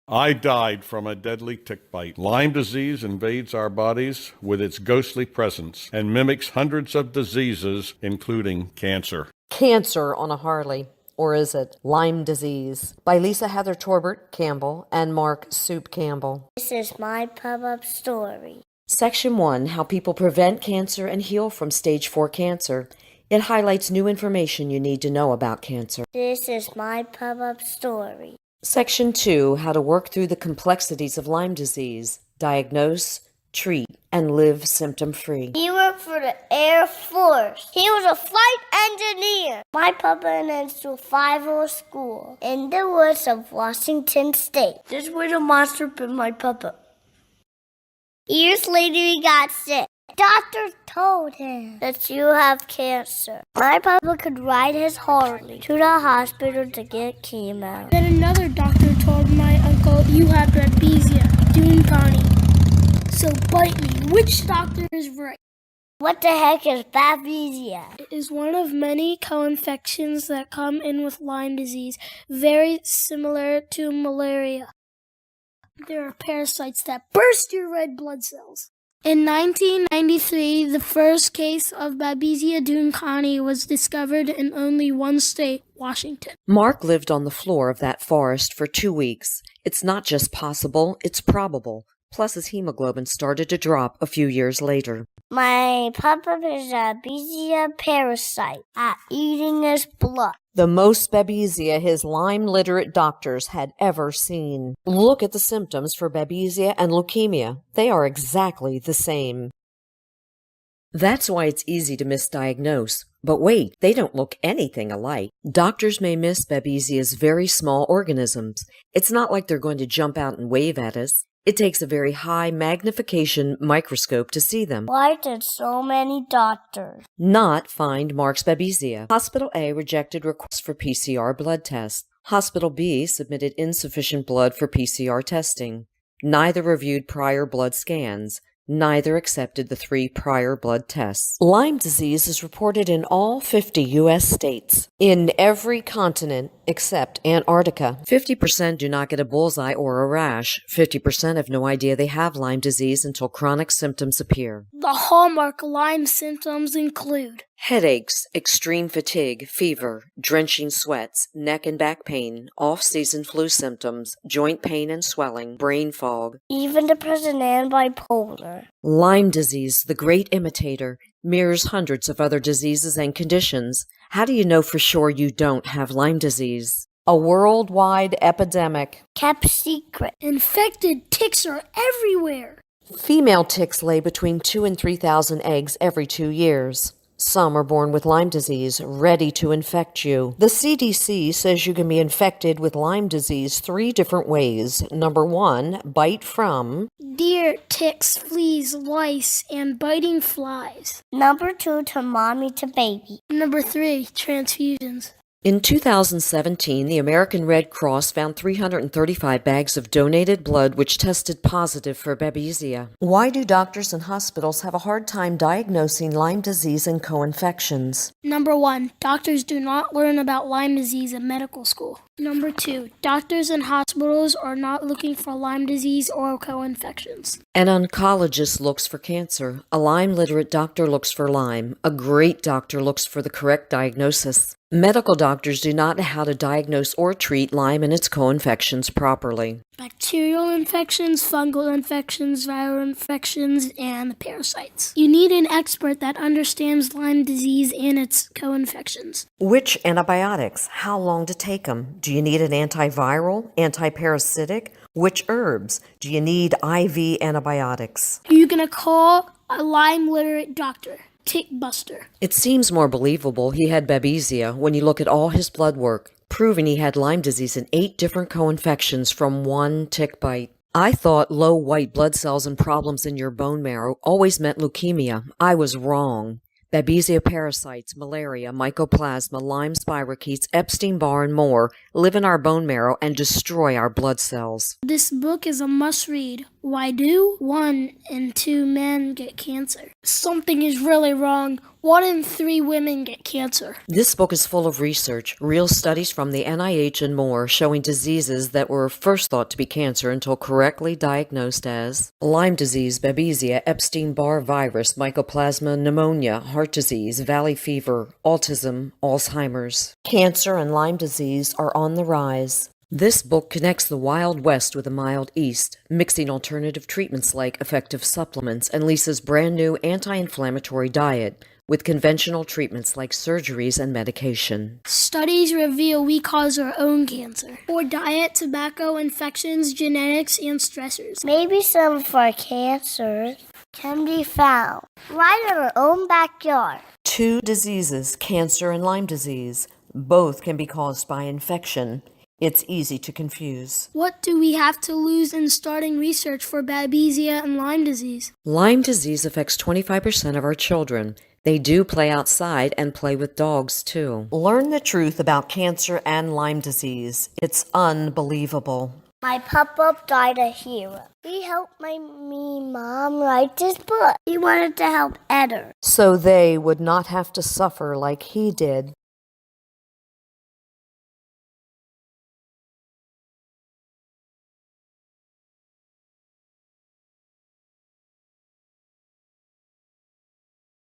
I died from a deadly tick bite. Lyme disease invades our bodies with its ghostly presence and mimics hundreds of diseases, including cancer. Cancer on a Harley. Or is it Lyme disease? By Lisa Heather Torbert Campbell and Mark Soup Campbell. This is my pop-up story. Section 1, How People Prevent Cancer and Heal from Stage 4 Cancer. It highlights new information you need to know about cancer. This is my pop-up story. Section 2, How to Work Through the Complexities of Lyme Disease. Diagnose, treat, and live symptom-free. He worked for the Air Force. He was a flight engineer. My papa went to 5-year school in the woods of Washington State. This was a monster bit my papa. Years later, he got sick. Doctor told him that you have cancer. My papa could ride his Harley to the hospital to get chemo. Then another doctor told my uncle, you have Babesia duncani. So bite me. Which doctor is right? What the heck is Babesia? It is one of many co-infections that come in with Lyme disease, very similar to malaria. There are parasites that burst your red blood cells. In 1993, the first case of Babesia duncani was discovered in only one state, Washington. Mark lived on the floor of that forest for 2 weeks. It's not just possible, it's probable. Plus his hemoglobin started to drop a few years later. My papa is a Babesia parasite at eating his blood. The most Babesia his Lyme-literate doctors had ever seen. Look at the symptoms for Babesia and leukemia. They are exactly the same. That's why it's easy to misdiagnose. But wait, they don't look anything alike. Doctors may miss Babesia's very small organisms. It's not like they're going to jump out and wave at us. It takes a very high magnification microscope to see them. Why did so many doctors not find Mark's Babesia? Hospital A rejected requests for PCR blood tests. Hospital B submitted insufficient blood for PCR testing. Neither reviewed prior blood scans. Neither accepted the 3 prior blood tests. Lyme disease is reported in all 50 U.S. states, in every continent except Antarctica. 50% do not get a bullseye or a rash. 50% have no idea they have Lyme disease until chronic symptoms appear. The hallmark Lyme symptoms include Headaches, extreme fatigue, fever, drenching sweats, neck and back pain, off-season flu symptoms, joint pain and swelling, brain fog. even depression and bipolar? Lyme disease, the great imitator, mirrors hundreds of other diseases and conditions. How do you know for sure you don't have Lyme disease? A worldwide epidemic. Kept secret. infected ticks are everywhere. Female ticks lay between 2,000 and 3,000 eggs every 2 years. Some are born with Lyme disease, ready to infect you. The CDC says you can be infected with Lyme disease 3 different ways. Number 1, bite from Deer, ticks, fleas, lice, and biting flies. Number 2, to mommy to baby. Number 3, transfusions. In 2017, the American Red Cross found 335 bags of donated blood which tested positive for Babesia. Why do doctors and hospitals have a hard time diagnosing Lyme disease and co-infections? Number 1, doctors do not learn about Lyme disease in medical school. Number 2, doctors and hospitals are not looking for Lyme disease or co-infections. An oncologist looks for cancer. A Lyme-literate doctor looks for Lyme. A great doctor looks for the correct diagnosis. Medical doctors do not know how to diagnose or treat Lyme and its co-infections properly. Bacterial infections, fungal infections, viral infections, and parasites. You need an expert that understands Lyme disease and its co-infections. Which antibiotics? How long to take them? Do you need an antiviral, antiparasitic? Which herbs? Do you need IV antibiotics? You're going to call a Lyme-literate doctor. Tick buster. It seems more believable he had Babesia when you look at all his blood work, proving he had Lyme disease in 8 different co-infections from 1 tick bite. I thought low white blood cells and problems in your bone marrow always meant leukemia. I was wrong. Babesia parasites, malaria, mycoplasma, Lyme spirochetes, Epstein-Barr, and more live in our bone marrow and destroy our blood cells. This book is a must-read. Why do 1 in 2 men get cancer? Something is really wrong. 1 in 3 women get cancer. This book is full of research, real studies from the NIH and more, showing diseases that were first thought to be cancer until correctly diagnosed as Lyme disease, Babesia, Epstein-Barr virus, mycoplasma, pneumonia, heart disease, valley fever, autism, Alzheimer's. Cancer and Lyme disease are on the rise. This book connects the Wild West with the Mild East, mixing alternative treatments like effective supplements and Lisa's brand new anti-inflammatory diet with conventional treatments like surgeries and medication. Studies reveal we cause our own cancer. Or diet, tobacco, infections, genetics, and stressors. Maybe some of our cancers can be found right in our own backyard. 2 diseases, cancer and Lyme disease. Both can be caused by infection. It's easy to confuse. What do we have to lose in starting research for Babesia and Lyme disease? Lyme disease affects 25% of our children. They do play outside and play with dogs, too. Learn the truth about cancer and Lyme disease. It's unbelievable. My papa died a hero. He helped my mom write this book. He wanted to help others. So they would not have to suffer like he did.